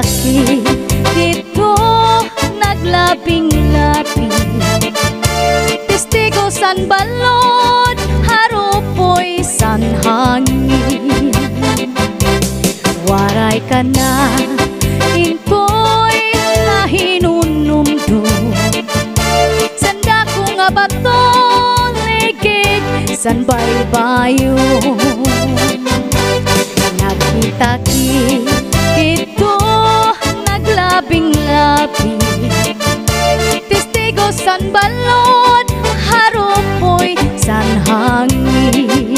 Nakitaki dito naglabing-labing, testigo san balod, harupoy san hangin. Waray ka na intoy na hinunumdum, sanda ko nga bato ligid san baybayo. Nakitaki dito naglabing-labing, testigo san balod, harupoy san hangin.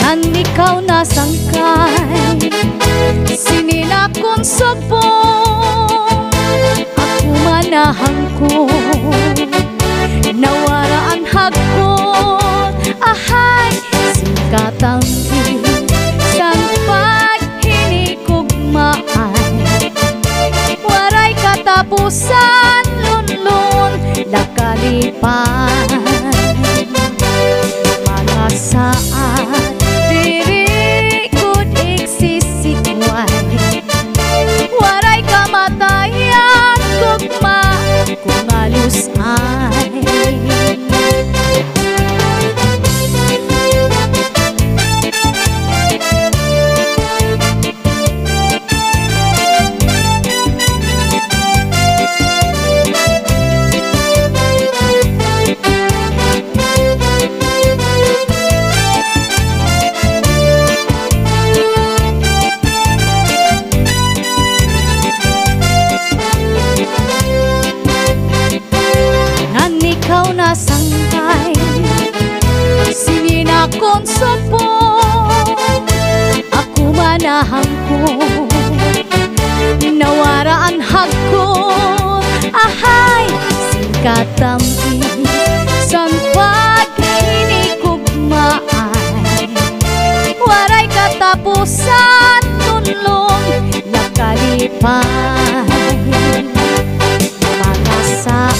Ngan ikaw nasangkay sininakon subong, ako manahang ko nawaraan hagkon. Ahay singkatang sang paghinikugmaan, waray katapusan, lunlun lakalipan. Mga saat diri gud iksisikway, waray kamatayan gugma kung alusay. Ikaw nasangkay sininakon subong, ako manahang ko nawaraan hagkon. Ahay singkatampi sang paghinikugmaan, waray katapusan, tunlong lakalipan. Mga saat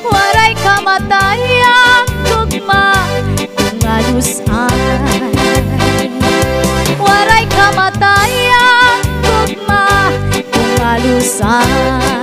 waray kamatayang tugma kung alusay, waray kamatayang tugma kung alusay.